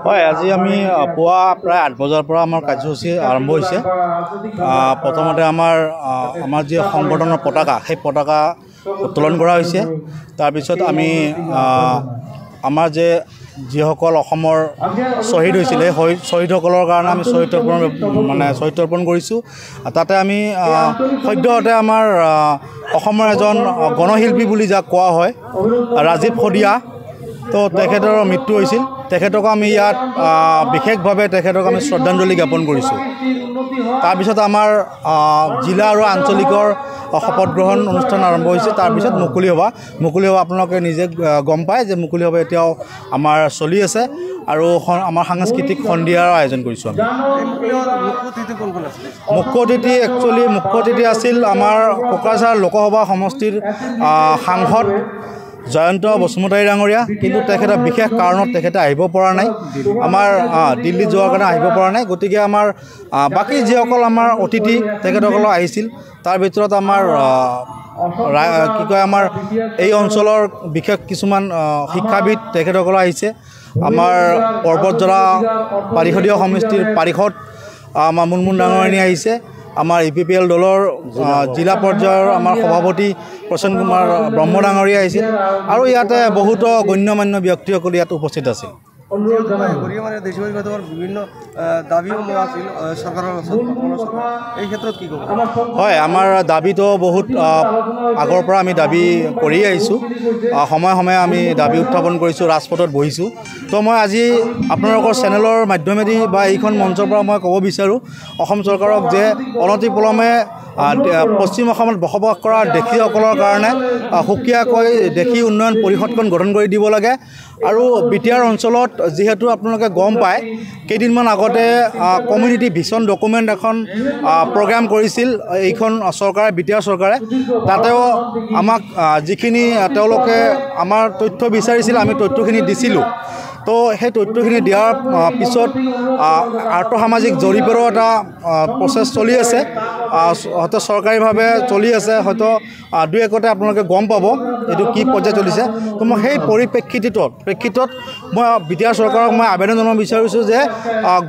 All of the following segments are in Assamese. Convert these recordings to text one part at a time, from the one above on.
হয়, আজি আমি পুৱা প্ৰায় 8 বজাৰ পৰা আমাৰ কাৰ্যসূচী আৰম্ভ হৈছে। প্ৰথমতে আমাৰ যি সংগঠনৰ পতাকা, সেই পতাকা উত্তোলন কৰা হৈছে। তাৰপিছত আমি আমাৰ যিসকল অসমৰ শ্বহীদ হৈছিলে সেই শ্বহীদসকলৰ কাৰণে আমি শ্বহীদ অৰ্পণ কৰিছোঁ। তাতে আমি সদ্যহতে আমাৰ অসমৰ এজন গণশিল্পী বুলি যাক কোৱা হয় ৰাজীৱ শদিয়া, তো তেখেতৰ মৃত্যু হৈছিল। তেখেতক আমি ইয়াত বিশেষভাৱে তেখেতক আমি শ্ৰদ্ধাঞ্জলি জ্ঞাপন কৰিছোঁ। তাৰপিছত আমাৰ জিলা আৰু আঞ্চলিকৰ শপত গ্ৰহণ অনুষ্ঠান আৰম্ভ হৈছে। তাৰপিছত মুকলি সভা আপোনালোকে নিজে গম পায় যে মুকলি সভা এতিয়াও আমাৰ চলি আছে আৰু আমাৰ সাংস্কৃতিক সন্ধিয়াৰ আয়োজন কৰিছোঁ আমি। মুখ্য অতিথি আছিল আমাৰ কোকৰাঝাৰ লোকসভা সমষ্টিৰ সাংসদ জয়ন্ত বসুমতাৰী ডাঙৰীয়া, কিন্তু তেখেতৰ বিশেষ কাৰণত তেখেতে আহিব পৰা নাই, আমাৰ দিল্লীত যোৱাৰ কাৰণে আহিব পৰা নাই। গতিকে আমাৰ বাকী যিসকল আমাৰ অতিথি তেখেতসকলক আহিছিল, তাৰ ভিতৰত আমাৰ আমাৰ এই অঞ্চলৰ বিশেষ কিছুমান শিক্ষাবিদ তেখেতসকল আহিছে। আমাৰ পৰ্বতজৰা পাৰিষদীয় সমষ্টিৰ পাৰিষদ আমাৰ মুনমুন ডাঙৰণী আহিছে। আমাৰ EPPL দলৰ জিলা পৰ্যায়ৰ আমাৰ সভাপতি প্ৰসন্ন কুমাৰ ব্ৰহ্ম ডাঙৰীয়া আহিছিল আৰু ইয়াতে বহুতো গণ্যমান্য ব্যক্তিসকল ইয়াত উপস্থিত আছিল। বিভিন্ন দাবীও আছিল চৰকাৰৰ এই ক্ষেত্ৰত কি ক'ব? হয়, আমাৰ দাবীটো বহুত আগৰ পৰা আমি দাবী কৰি আহিছোঁ। সময়ে সময়ে আমি দাবী উত্থাপন কৰিছোঁ, ৰাজপথত বহিছোঁ। তো মই আজি আপোনালোকৰ চেনেলৰ মাধ্যমেদি বা এইখন মঞ্চৰ পৰা মই ক'ব বিচাৰোঁ অসম চৰকাৰক যে অনতিপলমে পশ্চিম অসমত বসবাস কৰা দেশীসকলৰ কাৰণে সুকীয়াকৈ দেশী উন্নয়ন পৰিষদখন গঠন কৰি দিব লাগে। আৰু বিটিআৰ অঞ্চলত যিহেতু আপোনালোকে গম পায়, কেইদিনমান আগতে কমিউনিটি ভিছন ডকুমেণ্ট এখন প্ৰগ্ৰাম কৰিছিল এইখন চৰকাৰে, বিটিআৰ চৰকাৰে। তাতেও আমাক যিখিনি তেওঁলোকে আমাৰ তথ্য বিচাৰিছিল আমি তথ্যখিনি দিছিলোঁ। তো সেই তথ্যখিনি দিয়াৰ পিছত আৰ্থসামাজিক জৰীপৰো এটা প্ৰচেছ চলি আছে, হয়তো চৰকাৰীভাৱে চলি আছে, হয়তো দুই একতে আপোনালোকে গম পাব এইটো কি পৰ্যায় চলিছে। তো মই সেই প্ৰেক্ষিতত মই বিটিআৰ চৰকাৰক মই আবেদন জনাব বিচাৰিছোঁ যে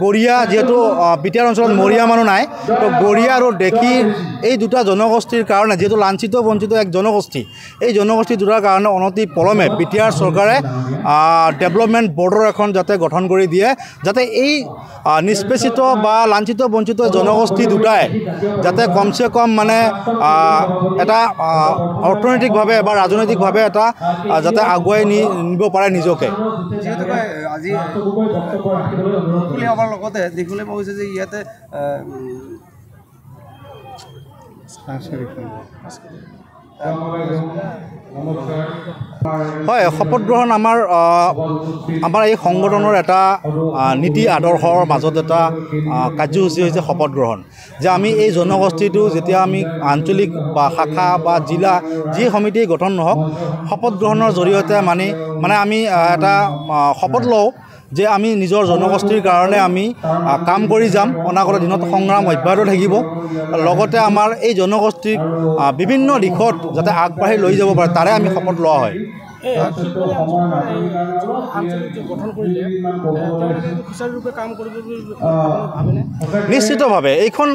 গৰীয়া, যিহেতু বিটিআৰ অঞ্চলত মৰীয়া মানুহ নাই, তো গৰীয়া আৰু দেশী এই দুটা জনগোষ্ঠীৰ কাৰণে, যিহেতু লাঞ্ছিত বঞ্চিত এক জনগোষ্ঠী, এই জনগোষ্ঠী দুটাৰ কাৰণে অনতি পলমে বিটিআৰ চৰকাৰে ডেভেলপমেণ্ট বৰ্ডৰ এখন যাতে গঠন কৰি দিয়ে, যাতে এই নিষ্পেষিত বা লাঞ্ছিত বঞ্চিত জনগোষ্ঠী দুটাই যাতে কমচে কম মানে এটা অৰ্থনৈতিকভাৱে বা ৰাজনৈতিকভাৱে এটা যাতে আগুৱাই নিব পাৰে নিজকে। আজি মুকলি সভাৰ লগতে দেখিবলৈ পোৱা গৈছে যে ইয়াতে হয়, শপত গ্ৰহণ আমাৰ এই সংগঠনৰ এটা নীতি আদৰ্শৰ মাজত এটা কাৰ্যসূচী হৈছে শপত গ্ৰহণ। যে আমি এই জনগোষ্ঠীটো যেতিয়া আমি আঞ্চলিক বা শাখা বা জিলা যি সমিতি গঠন নহওক, শপত গ্ৰহণৰ জৰিয়তে মানে আমি এটা শপত লওঁ যে আমি নিজৰ জনগোষ্ঠীৰ কাৰণে আমি কাম কৰি যাম, অনাগত দিনত সংগ্ৰাম অব্যাহত থাকিব। লগতে আমাৰ এই জনগোষ্ঠীক বিভিন্ন দিশত যাতে আগবাঢ়ি লৈ যাব পাৰে তাৰে আমি শপত লোৱা হয়। নিশ্চিতভাৱে এইখন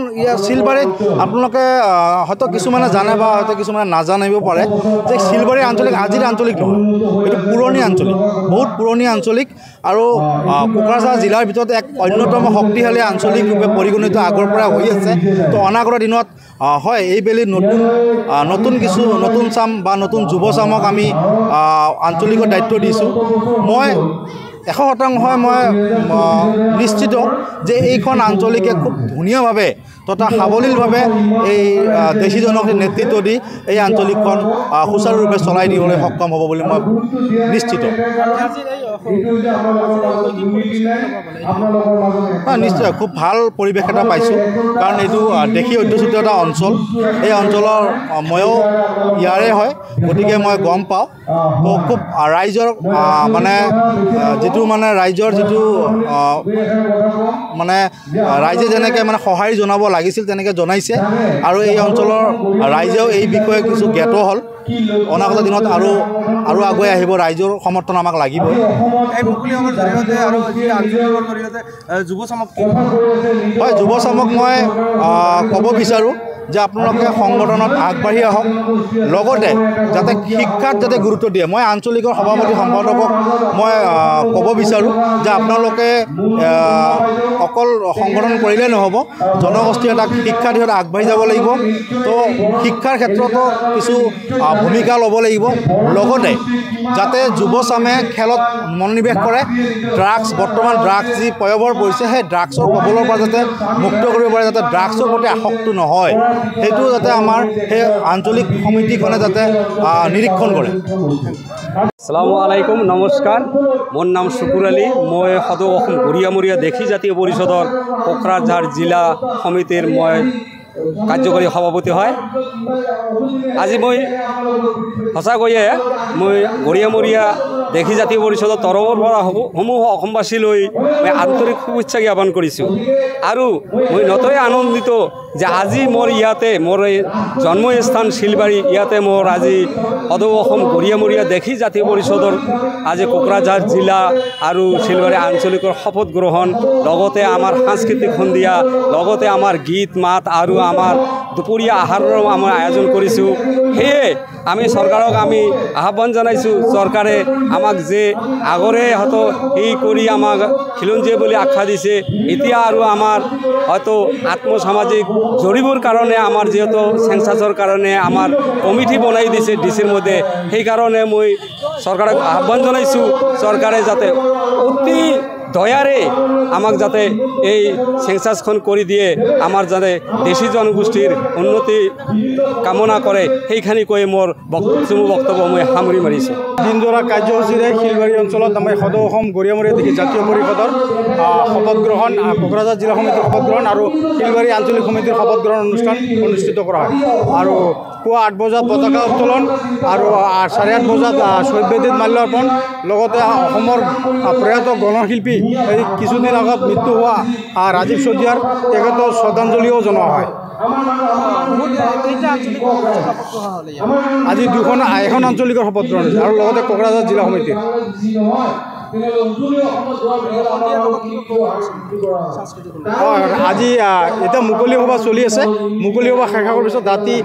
চিলবাৰীত আপোনালোকে হয়তো কিছুমানে জানে বা হয়তো কিছুমানে নাজানিব পাৰে যে চিলবাৰী আঞ্চলিক আজিৰ আঞ্চলিক নহয়, এইটো পুৰণি আঞ্চলিক, বহুত পুৰণি আঞ্চলিক আৰু কোকৰাঝাৰ জিলাৰ ভিতৰত এক অন্যতম শক্তিশালী আঞ্চলিক ৰূপে পৰিগণিত আগৰ পৰা হৈ আছে। তো অনাগত দিনত হয় এইবেলি নতুন চাম বা নতুন যুৱ চামক আমি আঞ্চলিকৰ দায়িত্ব দিছোঁ। মই 100% মই নিশ্চিত যে এইখন আঞ্চলিকে খুব ধুনীয়াভাৱে তথা সাৱলীলভাৱে এই দেশী জনগোষ্ঠীৰ নেতৃত্ব দি এই আঞ্চলিকখন সুচাৰুৰূপে চলাই দিবলৈ সক্ষম হ'ব বুলি মই নিশ্চিত। নিশ্চয় খুব ভাল পৰিৱেশ এটা পাইছোঁ, কাৰণ এইটো দেশী অধ্যুষিত এটা অঞ্চল। এই অঞ্চলৰ ময়ো ইয়াৰে হয়, গতিকে মই গম পাওঁ। তো খুব ৰাইজৰ ৰাইজৰ যিটো ৰাইজে যেনেকৈ সঁহাৰি জনাব লাগিছিল তেনেকৈ জনাইছে, আৰু এই অঞ্চলৰ ৰাইজেও এই বিষয়ে কিছু জ্ঞাত হ'ল। অনাগত দিনত আৰু আগুৱাই আহিব, ৰাইজৰ সমৰ্থন আমাক লাগিবই। এই মুকলি সভাৰ জৰিয়তে আৰু যি আন্দোলনৰ জৰিয়তে যুৱ চামক হয়, যুৱ চামক মই ক'ব বিচাৰোঁ যে আপোনালোকে সংগঠনত আগবাঢ়ি আহক, লগতে যাতে শিক্ষাত যাতে গুৰুত্ব দিয়ে। মই আঞ্চলিকৰ সভাপতি সম্পাদকক মই ক'ব বিচাৰোঁ যে আপোনালোকে অকল সংগঠন কৰিলে নহ'ব, জনগোষ্ঠী এটাক শিক্ষা দিশত আগবাঢ়ি যাব লাগিব। তো শিক্ষাৰ ক্ষেত্ৰতো কিছু ভূমিকা ল'ব লাগিব, লগতে যাতে যুৱচামে খেলত মনোনিৱেশ কৰে, বৰ্তমান ড্ৰাগছ যি প্ৰয়োভৰ পৰিছে সেই ড্ৰাগছৰ কবলৰ পৰা যাতে মুক্ত কৰিব পাৰে, যাতে ড্ৰাগছৰ প্ৰতি আসক্ত নহয়, সেইটো যাতে আমাৰ সেই আঞ্চলিক সমিতিখনে যাতে নিৰীক্ষণ কৰে। আসসালামু আলাইকুম, নমস্কাৰ। মোৰ নাম শুকুৰ আলী। মই সদৌ অসম ঘূৰিয়ামূৰীয়া দেশী জাতীয় পৰিষদৰ কোকৰাঝাৰ জিলা সমিতিৰ মই কাৰ্যকৰী সভাপতি হয়। আজি মই সঁচাকৈয়ে মই ঘূৰিয়ামূৰীয়া দেশী জাতীয় পৰিষদৰ তৰফৰ পৰা সমূহ অসমবাসীলৈ মই আন্তৰিক শুভেচ্ছা জ্ঞাপন কৰিছোঁ। আৰু মই নথৈ আনন্দিত যে আজি মোৰ ইয়াতে মোৰ জন্মস্থান শিলবাৰী, ইয়াতে মোৰ আজি সদৌ অসম ঘূৰিয়ামূৰীয়া দেশী জাতীয় পৰিষদৰ আজি কোকৰাঝাৰ জিলা আৰু শিলবাৰী আঞ্চলিকৰ শপত গ্ৰহণ, লগতে আমাৰ সাংস্কৃতিক সন্ধিয়া, লগতে আমাৰ গীত মাত আৰু আমাৰ দুপৰীয়া আহাৰৰ আমাৰ আয়োজন কৰিছোঁ। সেয়ে আমি চৰকাৰক আমি আহ্বান জনাইছোঁ, চৰকাৰে আমাক যে আগৰে হয়তো এই কৰি আমাক খিলঞ্জীয়া বুলি আখ্যা দিছে, এতিয়া আৰু আমাৰ হয়তো আত্মসামাজিক জৰীবৰ কাৰণে আমাৰ যিহেতু চেঞ্চাছৰ কাৰণে আমাৰ কমিটি বনাই দিছে ডিচিৰ মধ্যে, সেইকাৰণে মই চৰকাৰক আহ্বান জনাইছোঁ চৰকাৰে যাতে অতি দয়াৰে আমাক যাতে এই চেঞ্চাছখন কৰি দিয়ে, আমাৰ যাতে দেশী জনগোষ্ঠীৰ উন্নতি কামনা কৰে, সেইখিনি কৈ মোৰ বক্তব্য মই সামৰি মাৰিছোঁ। দিনজোৰা কাৰ্যসূচীৰে শিলবাৰী অঞ্চলত আমাৰ সদৌ অসম ঘূৰিয়ামূৰীয়া দেশী জাতীয় পৰিষদৰ শপত গ্ৰহণ, কোকৰাঝাৰ জিলা সমিতিৰ শপত গ্ৰহণ আৰু শিলবাৰী আঞ্চলিক সমিতিৰ শপত গ্ৰহণ অনুষ্ঠান অনুষ্ঠিত কৰা হয়। আৰু পুৱা 8 বজাত পতাকা উত্তোলন আৰু 8:30 বজাত শ্বহীদ বেদীত মাল্যাৰ্পণ, লগতে অসমৰ প্ৰয়াত গণশিল্পী এই কিছুদিন আগত মৃত্যু হোৱা ৰাজীৱ চৌধুৰীৰ তেখেতৰ শ্ৰদ্ধাঞ্জলিও জনোৱা হয়। আজি এখন আঞ্চলিকৰ শপত গ্ৰহণ হৈছে আৰু লগতে কোকৰাঝাৰ জিলা সমিতিৰ। আজি এতিয়া মুকলি সভা চলি আছে। মুকলি সভা শেষ হোৱাৰ পিছত ৰাতি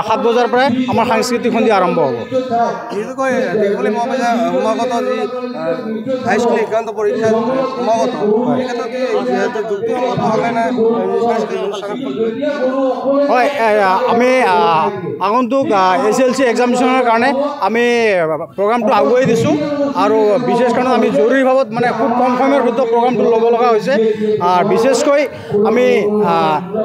7 বজাৰ পৰাই আমাৰ সাংস্কৃতিক সন্ধিয়া আৰম্ভ হ'ব। বিশেষকৈ দেখিবলৈ পোৱা যায় সমাগত যি হাইস্কুল শিক্ষান্ত পৰীক্ষাত সমাগত, হয়, আমি আগন্তুক SLC এক্সামিনেশ্যনৰ কাৰণে আমি প্ৰগ্ৰামটো আগুৱাই দিছোঁ আৰু বিশেষ কাৰণত আমি জৰুৰীভাৱত মানে খুব কম সময়ৰ ভিতৰত প্ৰগ্ৰামটো ল'ব লগা হৈছে। বিশেষকৈ আমি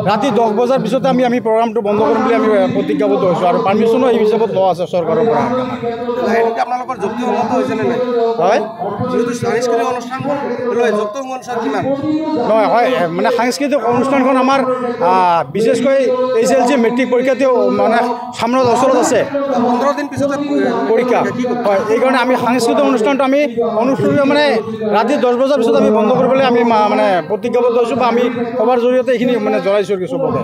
ৰাতি 10 বজাৰ পিছতে আমি প্ৰগ্ৰামটো বন্ধ কৰিম বুলি আমি প্ৰতিজ্ঞাবদ্ধ হৈছোঁ আৰু পাৰ্মিশ্যনো এই হিচাপত লোৱা আছে চৰকাৰৰ পৰা। আপোনালোকৰ যুক্তিসংগত হৈছেনে নাই? হয়, যিহেতু সাংস্কৃতিক অনুষ্ঠানখন যুক্তিসংগত কিমান নহয়, হয় মানে সাংস্কৃতিক অনুষ্ঠানখন আমাৰ বিশেষকৈ SLC মেট্ৰিক পৰীক্ষাটো মানে সামনত ওচৰত আছে, 15 দিন পিছতে পৰীক্ষা হয়। এইকাৰণে আমি সাংস্কৃতিক অনুষ্ঠানটো আমি মানে ৰাতি 10 বজাৰ পিছত আমি বন্ধ কৰিবলৈ আমি মানে প্ৰতিজ্ঞাবদ্ধ হৈছোঁ বা আমি সভাৰ জৰিয়তে এইখিনি মানে জনাইছোঁ চবকে।